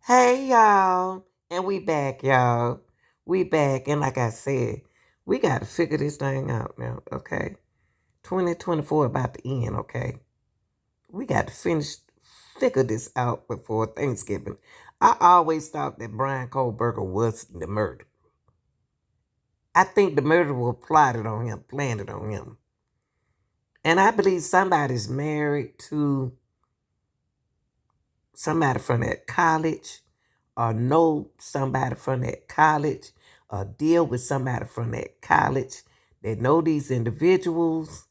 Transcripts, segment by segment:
Hey y'all, and we back, y'all. We back, and like I said, we got to figure this thing out now, okay? 2024 about to end, okay? We got to figure this out before Thanksgiving. I always thought that Bryan Kohberger was the murderer. I think the murderer was plotted on him, planned on him. And I believe somebody's married to somebody from that college, or know somebody from that college, or deal with somebody from that college that know these individuals,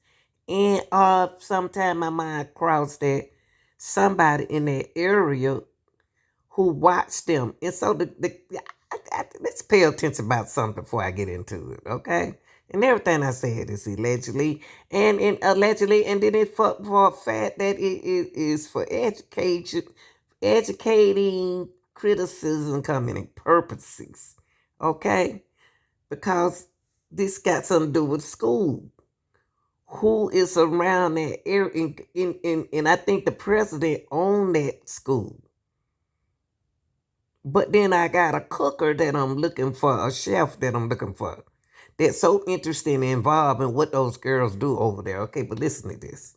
and sometime my mind crossed that somebody in that area who watched them. And so let's pay attention about something before I get into it, okay? And everything I said is allegedly, and then it's for a fact that it is for educating criticism coming purposes, okay? Because this got something to do with school. Who is around that area? And I think the president owned that school. But then I got a cooker that I'm looking for, a chef that I'm looking for. That's so interested and involved in what those girls do over there. Okay, but listen to this.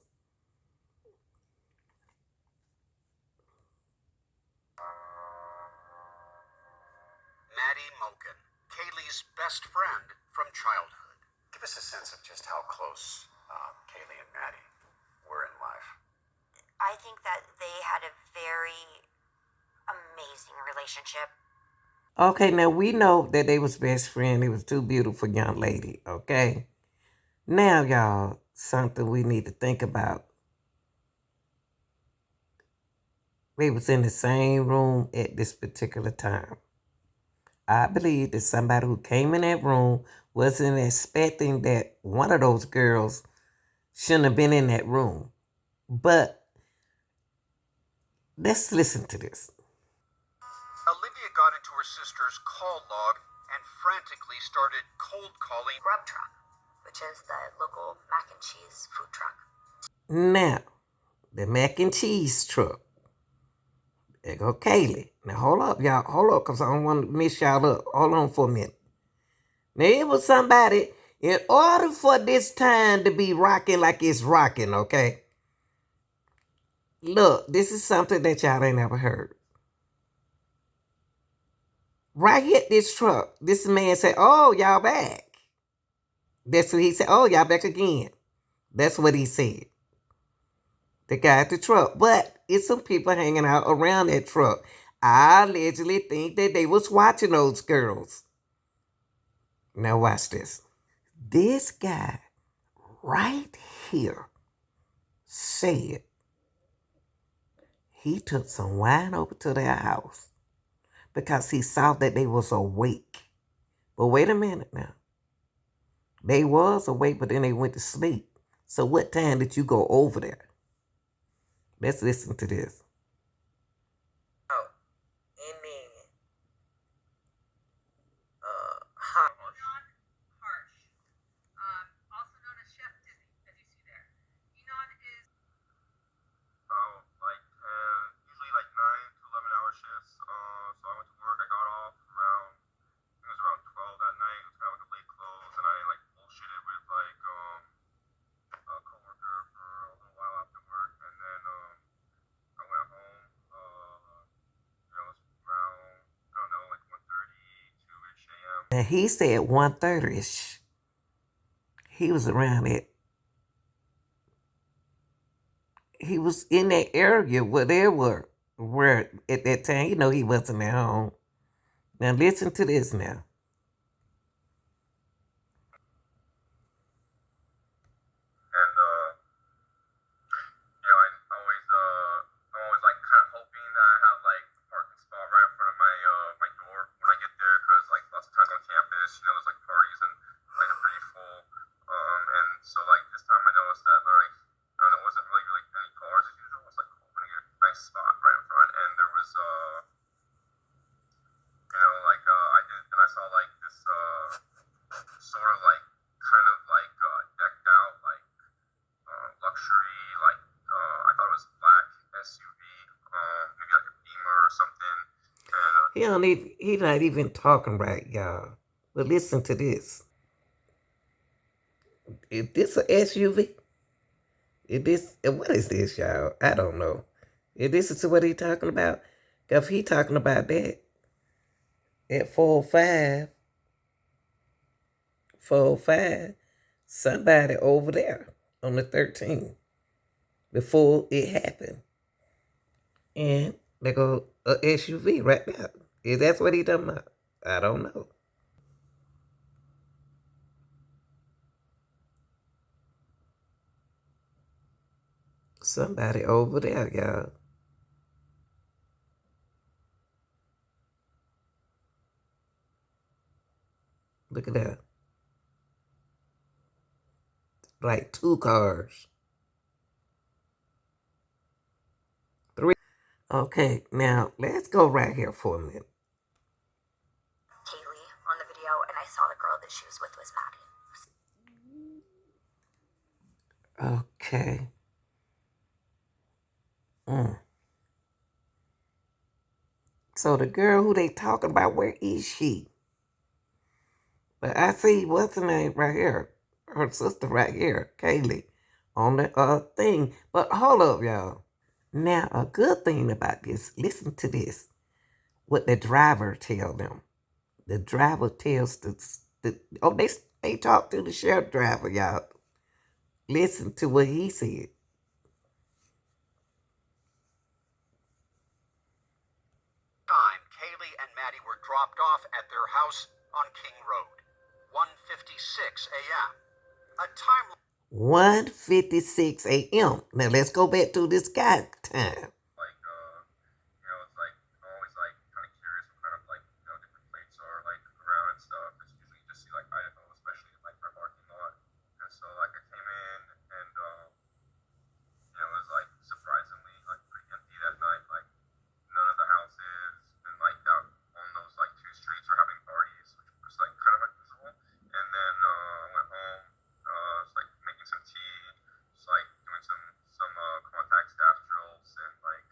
Maddie Moken, Kaylee's best friend from childhood. Give us a sense of just how close Kaylee and Maddie were in life. I think that they had a very amazing relationship. Okay, now we know that they was best friends. They was two beautiful young lady. Okay, now y'all, something we need to think about. They was in the same room at this particular time. I believe that somebody who came in that room wasn't expecting that one of those girls shouldn't have been in that room. But let's listen to this. Olivia got into her sister's call log and frantically started cold calling Grub Truck, which is the local mac and cheese food truck. Now, the mac and cheese truck. There go Kaylee. Now hold up, y'all. Hold up, because I don't want to miss y'all up. Hold on for a minute. Now it was somebody, in order for this time to be rocking like it's rocking, okay? Look, this is something that y'all ain't never heard. Right here, this truck, this man said, "Oh, y'all back." That's what he said. "Oh, y'all back again." That's what he said. The guy at the truck. But it's some people hanging out around that truck. I allegedly think that they was watching those girls. Now watch this. This guy right here said he took some wine over to their house because he saw that they was awake. But wait a minute now. They was awake, but then they went to sleep. So what time did you go over there? Let's listen to this. Oh, and then, hot. Oh, usually like 9 to 11 hour shifts. So I went to work. I got off around, I think it was around 12 that night. It was kind of like a late close, and I like bullshitted with a coworker for a little while after work, and then I went home. It was around, I don't know, like 1:30, 2-ish a.m. Now he said 1:30ish. He was around it. He was in that area where they were at that time. You know he wasn't at home. Now listen to this now. And I'm always like kind of hoping that I have like a parking spot right in front of my door when I get there, because like lots of times on campus, there's like parties and like they're pretty full. And so like this time I noticed that like I don't know, it wasn't really any cars as usual. It's like hoping to get a nice spot right in front, and there was I did, and I saw like this sort of like kind of like decked out like luxury, I thought it was black SUV, maybe like a Beamer or something. He not even talking right, y'all. But listen to this. Is this a SUV? What is this, y'all? I don't know. If this is what he talking about, if he talking about that at 405, somebody over there on the 13th before it happened. And they go a SUV right there. If that's what he talking about, I don't know. Somebody over there, y'all. Look at that. Like 2 cars. 3. Okay, now let's go right here for a minute. Kaylee on the video, and I saw the girl that she was with was Maddie. Okay. So the girl who they talking about, where is she? But I see what's her name right here. Her sister right here, Kaylee, on the thing. But hold up, y'all. Now, a good thing about this, listen to this. What the driver tell them. The driver tells they talk to the sheriff driver, y'all. Listen to what he said. Time, Kaylee and Maddie were dropped off at their house on King Road, 1:56 a.m. A time 1:56 a.m. Now let's go back to this guy time. Like, it's like I'm always like kind of curious what kind of like different plates are like around and stuff. It's usually you just see like Idaho, especially in like my parking lot. And so like I came in and it was like surprisingly like pretty empty that night. Like none of the houses and like out on those like 2 streets were having parties, which was like kind of unusual. And then I went home, was like making some tea, just like doing some contact staff drills and like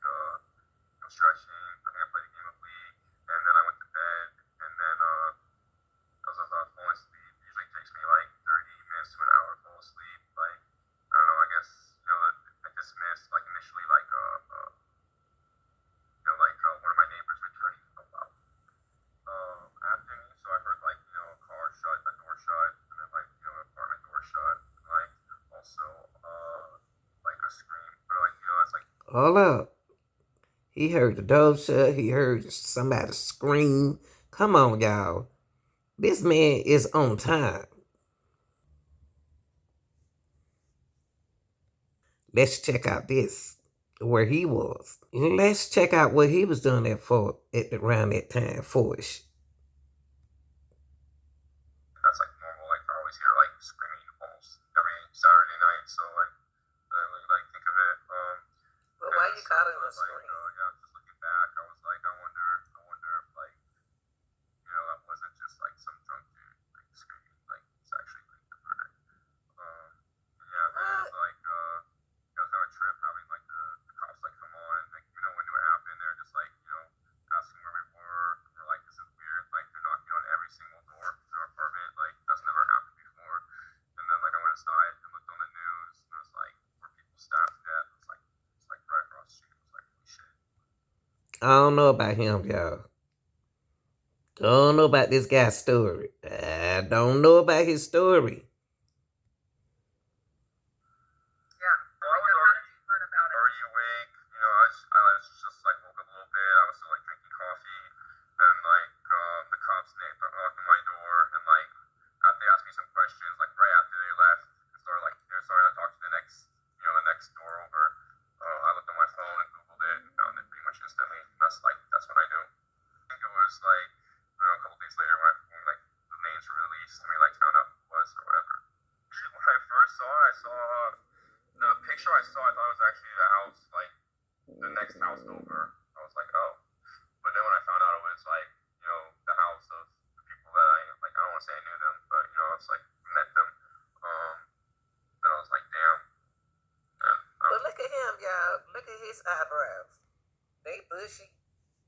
stretching. I think I played a game of League, and then I went to bed. And then as I was falling asleep, it usually takes me like 30 minutes to an hour to fall asleep. Like I don't know, I guess I dismissed like initially like one of my neighbors returning from after me, so I heard like a car shut, a door shut, and then like apartment door shut, and like also like a scream, but like it's like Hold up. He heard the door shut. He heard somebody scream. Come on, y'all. This man is on time. Let's check out this, where he was. Let's check out what he was doing around that time, 4ish. that's like normal. Like I always hear like screaming almost every Saturday night. So like I really like think of it. But why you calling it a like scream? just looking back, I was like, I wonder if like that wasn't just like some drunk dude like screaming. Like it's actually like the murder. Yeah, but it was like it was kind of a trip having like the cops like come on and like when it happened, they're just like asking where we were. We're like, this is weird. Like they're knocking on every single door in our apartment. Like that's never happened before. And then like I went inside and looked on the news and it was like where people stabbed to death. It's like right across the street. It was like holy shit. I don't know about him, y'all. I don't know about this guy's story. I don't know about his story. Yeah, well, I was already awake. I was just like woke up a little bit. I was still like drinking coffee, and like the cops knocked on my door, and like after they asked me some questions, like right after they left, they started to talk to the next door over. I looked on my phone and Googled it and found it pretty much instantly. And that's when I knew. I think it was like a couple days later when like the names were released and we like found out who it was or whatever. When I first saw it, I saw the picture I saw. I thought it was actually the house, like the next house over. I was like, oh. But then when I found out it was like the house of the people that I like, I don't want to say I knew them, but it's like met them. Then I was like, damn. But look at him, y'all. Look at his eyebrows. They bushy.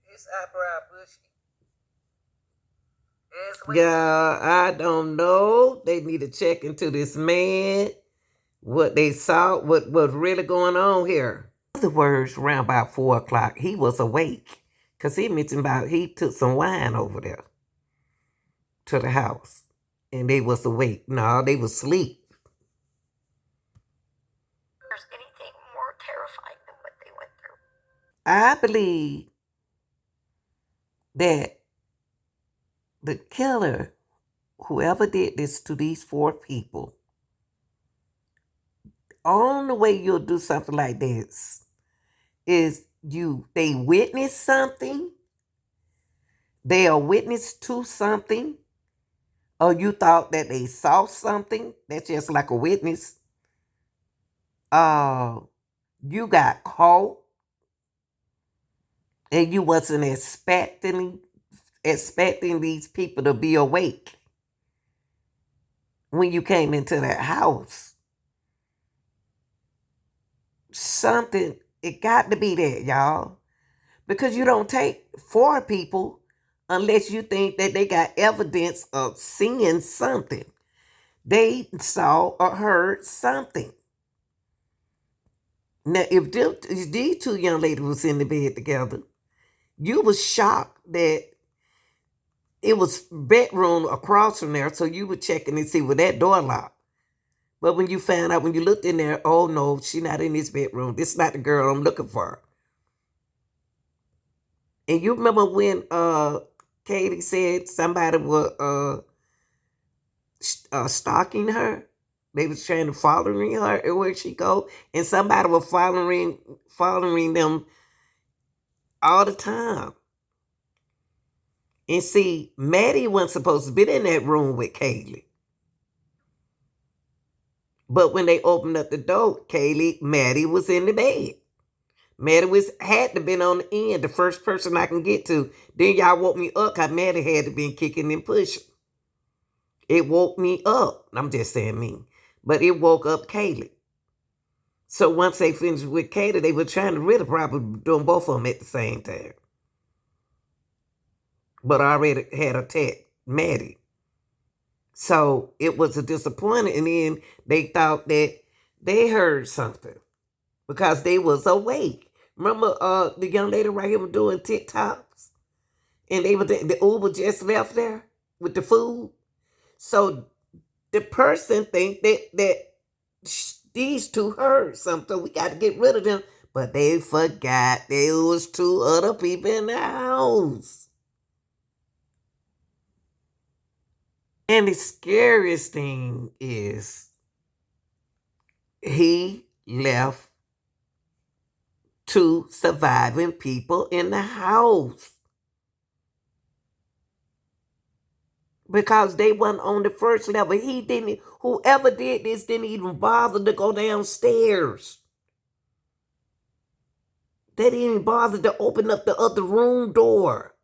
His eyebrow bushy. Yeah, I don't know. They need to check into this man, what they saw, what was really going on here. In other words, around about 4 o'clock, he was awake. Because he mentioned about he took some wine over there to the house. And they was awake. No, they was asleep. There's anything more terrifying than what they went through. I believe that the killer, whoever did this to these 4 people, only way you'll do something like this is they witness something, they are witness to something, or you thought that they saw something that's just like a witness. Uh you got caught and you wasn't expecting these people to be awake when you came into that house. Something, it got to be there, y'all. Because you don't take 4 people unless you think that they got evidence of seeing something. They saw or heard something. Now, if these 2 young ladies was in the bed together, you was shocked that it was bedroom across from there, so you were checking and see, was that door locked? But when you found out, when you looked in there, oh no, she not in this bedroom. This is not the girl I'm looking for. And you remember when Katie said somebody was stalking her? They was trying to following her where she go, and somebody was following them all the time. And see, Maddie wasn't supposed to be in that room with Kaylee. But when they opened up the door, Maddie was in the bed. Maddie had to been on the end, the first person I can get to. Then y'all woke me up because Maddie had to been kicking and pushing. It woke me up. I'm just saying me. But it woke up Kaylee. So once they finished with Kaylee, they were trying to really probably doing both of them at the same time. But I already had attacked Maddie. So it was a disappointment. And then they thought that they heard something because they was awake. Remember the young lady right here was doing TikToks? And the Uber just left there with the food. So the person think that these 2 heard something. So we got to get rid of them. But they forgot there was 2 other people in the house. And the scariest thing is he left 2 surviving people in the house. Because they weren't on the first level. Whoever did this didn't even bother to go downstairs. They didn't even bother to open up the other room door.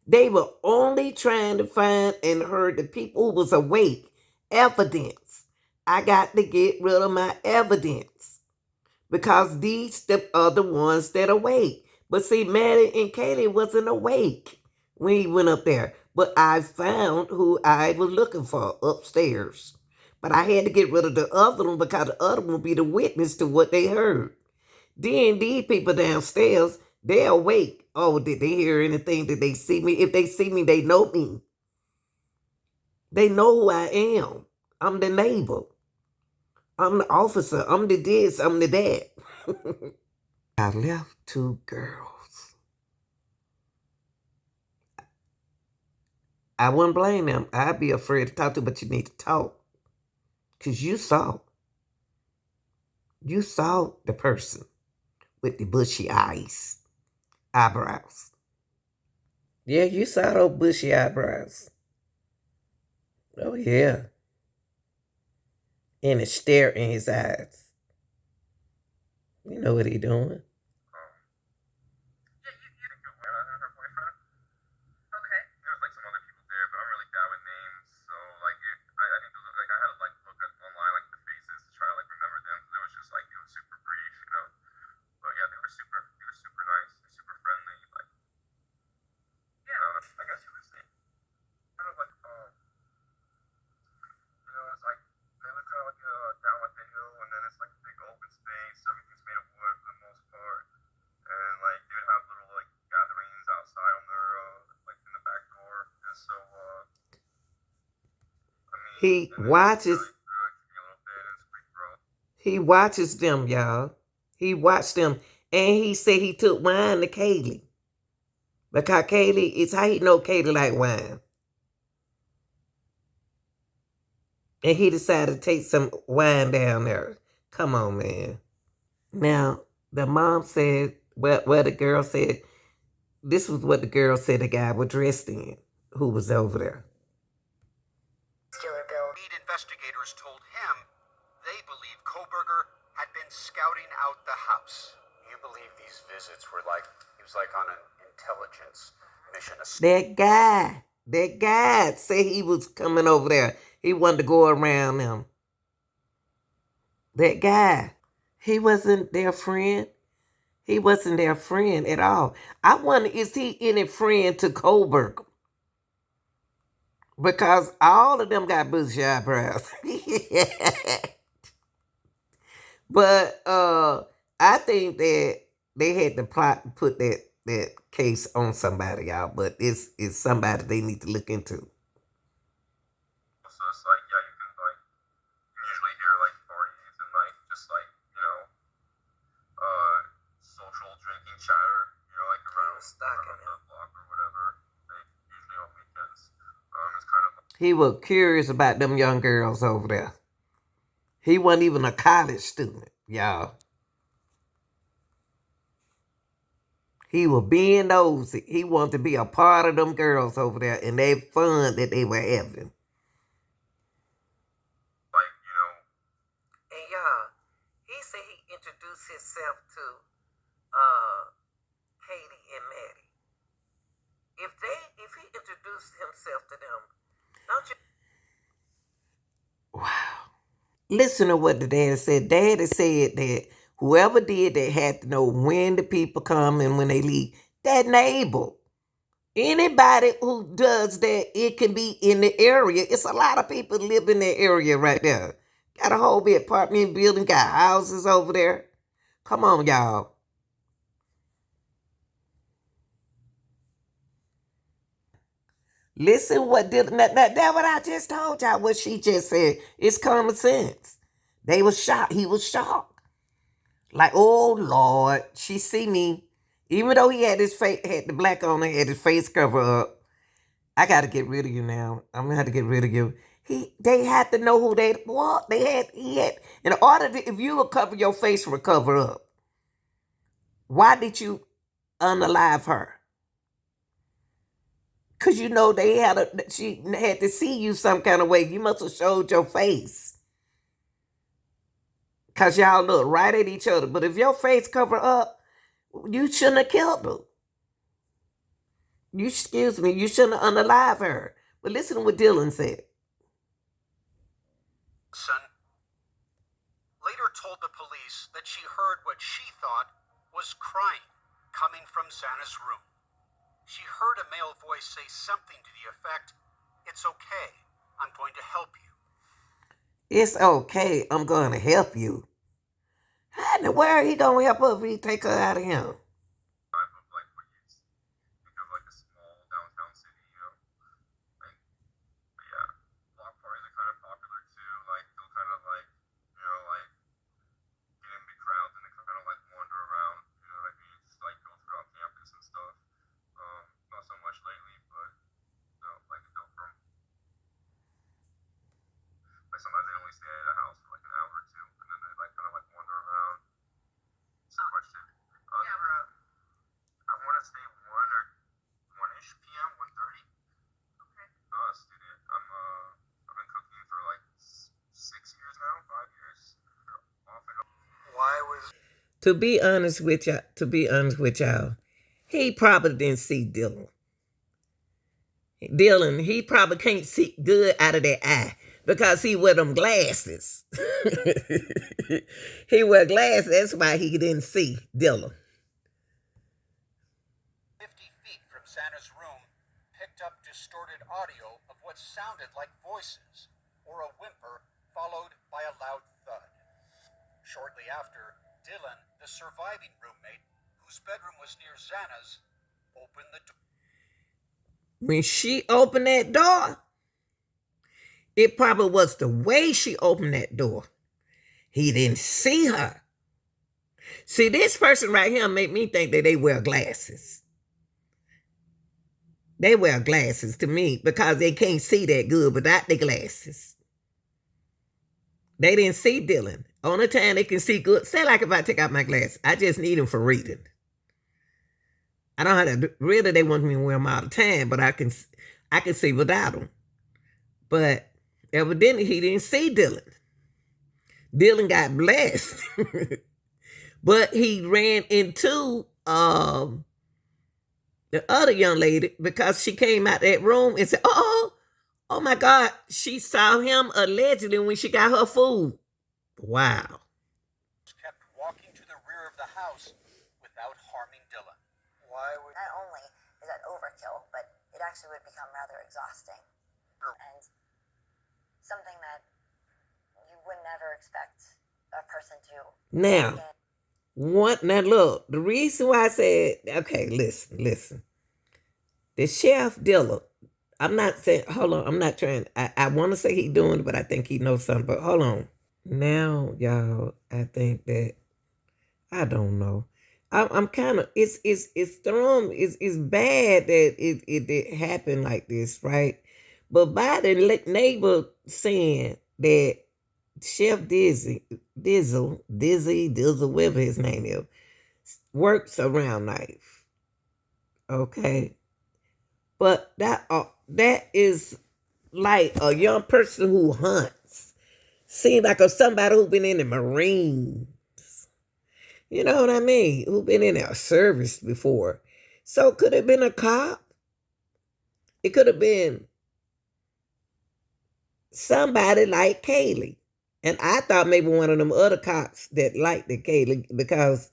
They were only trying to find and heard the people who was awake. Evidence. I got to get rid of my evidence. Because these are the ones that are awake. But see, Maddie and Katie wasn't awake when he went up there. But I found who I was looking for upstairs. But I had to get rid of the other one because the other one would be the witness to what they heard. Then these people downstairs, they're awake. Oh, did they hear anything? Did they see me? If they see me, they know me. They know who I am. I'm the neighbor. I'm the officer. I'm the this. I'm the that. I left 2 girls. I wouldn't blame them. I'd be afraid to talk to, but you need to talk. Because you saw. You saw the person with the bushy eyebrows. Yeah, you saw those bushy eyebrows. Oh, yeah. And a stare in his eyes. You know what he doing. Her boyfriend. Okay. There was like some other people there, but I'm really bad with names, so like I think those, like I had to like look at online like the faces to try to like remember them. It was just like it was super brief, you know. But yeah, they were super nice, super friendly. Like yeah, I guess you would say. He And then watches. they're like keeping a little thin and it's pretty gross. He watches them, y'all. He watched them, and he said he took wine to Kaylee because Kaylee is how he know Kaylee like wine, and he decided to take some wine down there. Come on, man. Now the mom said, well, the girl said this was what the girl said the guy was dressed in, who was over there. Lead investigators told him they believe Kohberger had been scouting out the house. You believe these visits were like, he was like on an intelligence mission. That guy said he was coming over there. He wanted to go around them. That guy, he wasn't their friend. He wasn't their friend at all. I wonder, is he any friend to Kohberger? Because all of them got bushy eyebrows. But I think that they had to plot and put that case on somebody, y'all. But it's somebody they need to look into. So it's like, yeah, you can like usually hear like parties and like just like, you know, social drinking chatter, you know, like around the block or whatever. They usually on weekends. It's kind of He was curious about them young girls over there. He wasn't even a college student, y'all. He was being nosy. He wanted to be a part of them girls over there and they fun that they were having. like, you know, And y'all, he said he introduced himself to Katie and Maddie. If he introduced himself to them, don't you? Wow. Listen to what the daddy said. Daddy said that whoever did that had to know when the people come and when they leave. That neighbor. Anybody who does that, it can be in the area. It's a lot of people live in that area right there. Got a whole big apartment building, got houses over there. Come on, y'all. Listen what did that what I just told y'all, what she just said. It's common sense. They was shocked. He was shocked. Like, oh Lord, she see me. Even though he had his face, had the black on, had his face cover up. I got to get rid of you now. I'm gonna have to get rid of you. They had to know who they what he had in order to, if you would cover your face or cover up. Why did you unalive her? Cause you know she had to see you some kind of way. You must have showed your face. Cause y'all look right at each other. But if your face cover up, you shouldn't have killed her. You shouldn't have unalive her. But listen to what Dylan said. Son later told the police that she heard what she thought was crying coming from Xana's room. She heard a male voice say something to the effect, "It's okay, I'm going to help you." It's okay, I'm going to help you. How in the world he gonna help her if he take her out of him? type of like what you think of like a small downtown city, you know. Like, but yeah, block parties are kind of popular too. Like they'll kind of like, you know, like get in big crowds and they kind of like wander around. You know what I mean? Just like go throughout campus and stuff. Not so much lately, but you know, like go from like sometimes they only stay at a house for like an hour or two, and then they like kind of like wander around. It's a question. I want to stay 1 ish p.m. 1:30. Okay. I'm a student. I've been cooking for like 6 years now, 5 years. Off and on. Why was To be honest with y'all, he probably didn't see Dylan. He probably can't see good out of that eye because he wear them glasses. He wear glasses, that's why he didn't see Dylan. 50 feet from Xana's room, picked up distorted audio of what sounded like voices or a whimper, followed by a loud thud. Shortly after, Dylan, the surviving roommate, whose bedroom was near Xana's, opened the door. When she opened that door, It probably was the way she opened that door. He didn't see her. See, this person right here made me think that they wear glasses. They wear glasses to me because they can't see that good without the glasses. They didn't see Dylan. Only time they can see good. Say like if I take out my glasses, I just need them for reading. I don't have to. Really, they want me to wear them all the time, but I can see without them. But evidently, he didn't see Dylan. Dylan got blessed, but he ran into the other young lady because she came out that room and said, "Oh my God!" She saw him allegedly when she got her food. Wow. Kept walking to the rear of the house without harming Dylan. Why would... Not only is that overkill, but it actually would become rather exhausting. And something that you would never expect a person to. Now look, the reason why I said, okay, listen. The Chef Dilla, I'm not saying, hold on, I'm not trying, I want to say he doing it, but I think he knows something, but hold on. Now, y'all, I think that, I don't know. I'm kind of, it's bad that it happened like this, right? But by the neighbor saying that Chef Dizzle, whatever his name is, works around knife. Okay. But that is like a young person who hunts. Seems like somebody who been in the Marines. You know what I mean? Who been in our service before. So could it have been a cop? It could have been somebody like Kaylee. And I thought maybe one of them other cops that liked the Kaylee because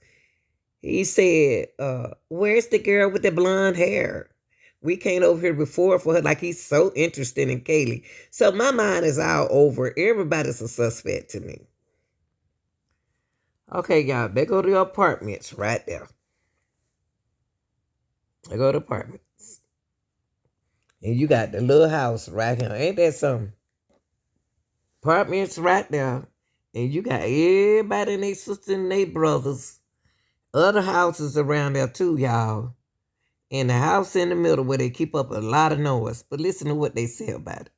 he said, where's the girl with the blonde hair? We came over here before for her, like he's so interested in Kaylee. So my mind is all over. Everybody's a suspect to me. Okay, y'all, they go to the apartments right there. They go to apartments. And you got the little house right here. Ain't that something? Apartments right there. And you got everybody and their sisters and their brothers. Other houses around there too, y'all. And the house in the middle where they keep up a lot of noise. But listen to what they say about it.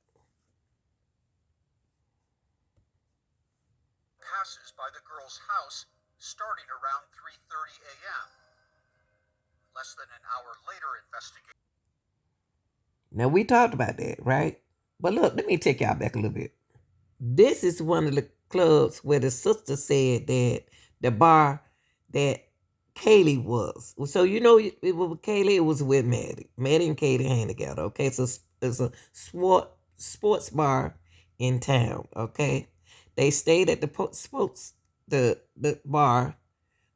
Passes by the girl's house starting around 3:30 a.m. Less than an hour later, investigation. Now, we talked about that, right? But look, let me take y'all back a little bit. This is one of the clubs where the sister said that the bar that Kaylee was. So, you know, it was Kaylee, it was with Maddie. Maddie and Kaylee hang together, okay? So it's a sports bar in town, okay? They stayed at the bar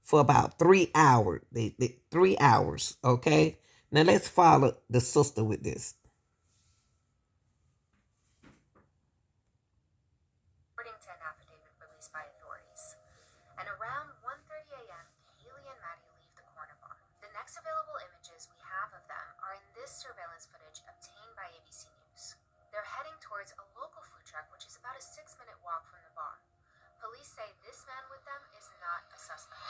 for about 3 hours. 3 hours, okay? Now let's follow the sister with this. According to an affidavit released by authorities. And around 1:30 a.m., Haley and Maddie leave the corner bar. The next available images we have of them are in this surveillance footage obtained by ABC News. They're heading towards a local food truck, which is about a 6-minute walk from the bar. Police say this man with them is not a suspect.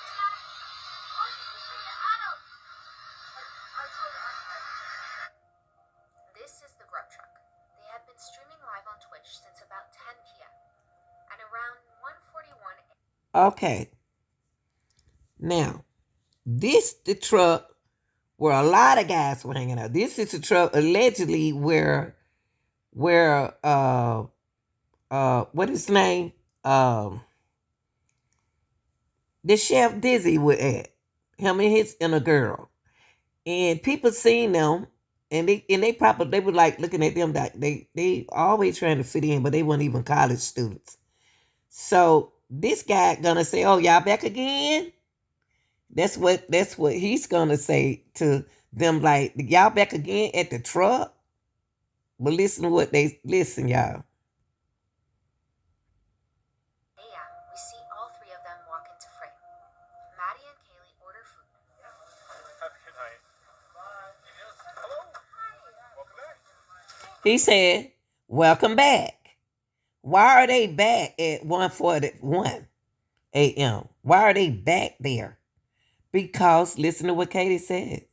This is the grub truck. They have been streaming live on Twitch since about 10 p.m. And around 1:41 a.m. Okay. Now, this the truck where a lot of guys were hanging out. This is the truck allegedly where what is his name? The Chef Dizzy was at. Him and a girl. And people seen them and they were like looking at them that they always trying to fit in, but they weren't even college students. So this guy gonna say, "Oh, y'all back again?" That's what he's gonna say to them, like, "Y'all back again at the truck?" But listen to what listen, y'all. We see all three of them walk into frame. Maddie and Kaylee order food. Have a good night. Bye. Hello. Hi. Welcome back. He said, "Welcome back." Why are they back at 1:41 a.m.? Why are they back there? Because listen to what Katie said.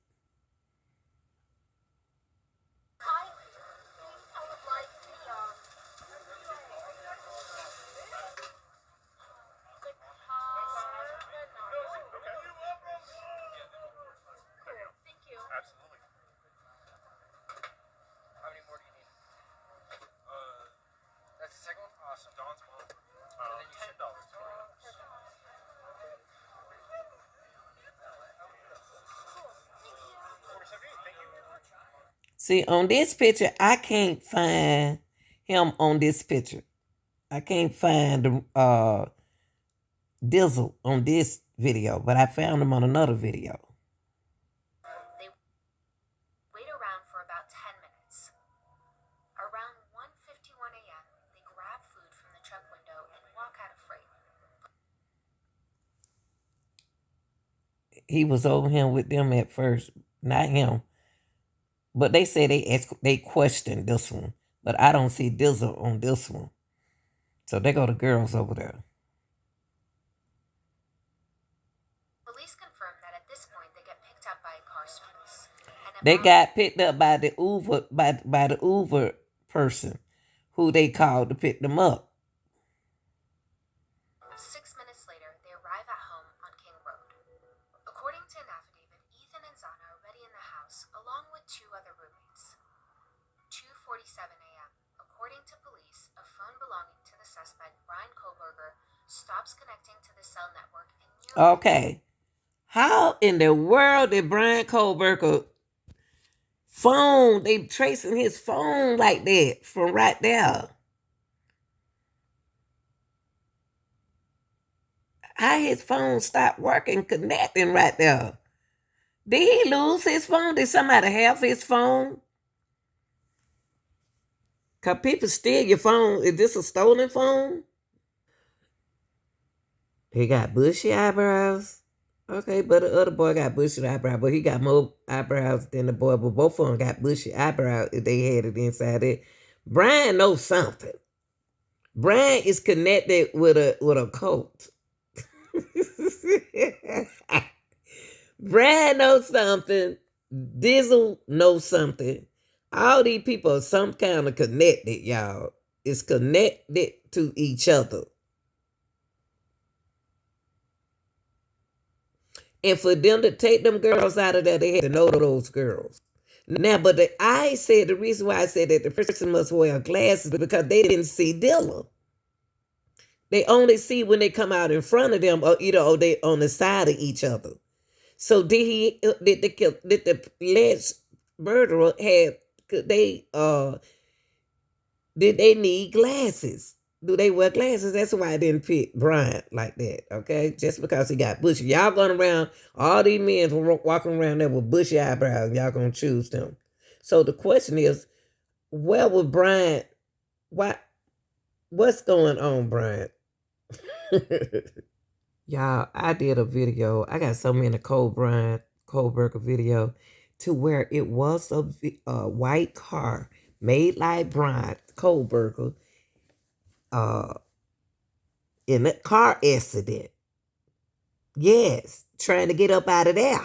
Absolutely. How many more do you need? That's the second one? Awesome. Dawn's mom. $10. See, on this picture, I can't find him on this picture. I can't find Dizzle on this video, but I found him on another video. They wait around for about 10 minutes. Around 1:51 a.m., they grab food from the truck window and walk out of freight. He was over here with them at first, not him. But they say they questioned this one, but I don't see Dizzle on this one. So they go the girls over there. Police confirm that at this point they get picked up by a car service. They got picked up by the Uber by the Uber person who they called to pick them up. 6 minutes later, they arrive at home on King Road. According to an affidavit, Ethan and Zana are already in the house, along with two other roommates. 2:47 a.m. According to police, a phone belonging to the suspect, Bryan Kohberger, stops connecting to the cell network. Okay. How in the world did Bryan Kohberger phone, they tracing his phone like that from right there? How his phone stopped working, connecting right there? Did he lose his phone? Did somebody have his phone? Because people steal your phone. Is this a stolen phone? He got bushy eyebrows. Okay, but the other boy got bushy eyebrows, but he got more eyebrows than the boy, but both of them got bushy eyebrows if they had it inside it. Bryan knows something. Bryan is connected with a cult. Bryan knows something. Dizzle knows something. All these people are some kind of connected, y'all. It's connected to each other. And for them to take them girls out of there, they had to know those girls. Now, but I said the reason why I said that the person must wear glasses because they didn't see Dilla. They only see when they come out in front of them, or they on the side of each other. So did the alleged murderer did they need glasses? Do they wear glasses? That's why I didn't pick Bryan like that, okay? Just because he got bushy. Y'all going around, all these men walking around there with bushy eyebrows, and y'all going to choose them. So the question is, where was Bryan? What's going on, Bryan? Y'all, I did a video. I got so many Kohberger video to where it was a white car made like Bryan Kohberger in a car accident. Yes, trying to get up out of there.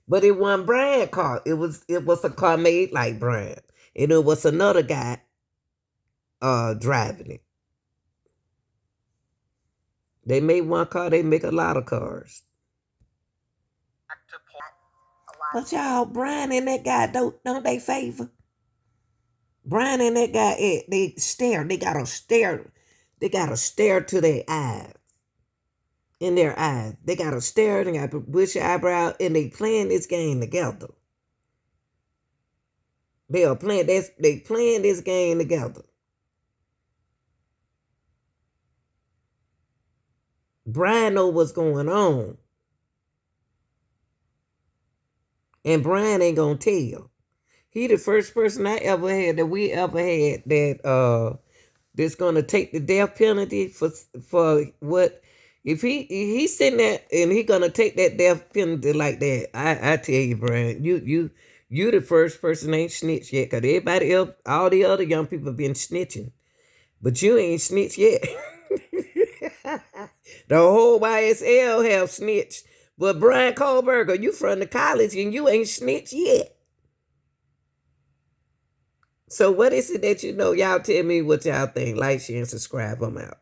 But it wasn't Bryan's car. It was a car made like Bryan. And it was another guy driving it. They made one car, they make a lot of cars. But y'all, Bryan and that guy, don't they favor? Bryan and that guy, they stare. They got a stare. They got a stare to their eyes. In their eyes. They got a stare, they got a bushy eyebrow, and they playing this game together. They playing this game together. Bryan know what's going on. And Bryan ain't gonna tell. He the first person we ever had that that's gonna take the death penalty for what if he's sitting there and he gonna take that death penalty like that. I tell you, Bryan, you the first person ain't snitched yet, cause everybody else, all the other young people been snitching. But you ain't snitched yet. The whole YSL have snitched. But Bryan Kohberger, you from the college and you ain't snitched yet. So what is it that you know? Y'all tell me what y'all think. Like, share, and subscribe. I'm out.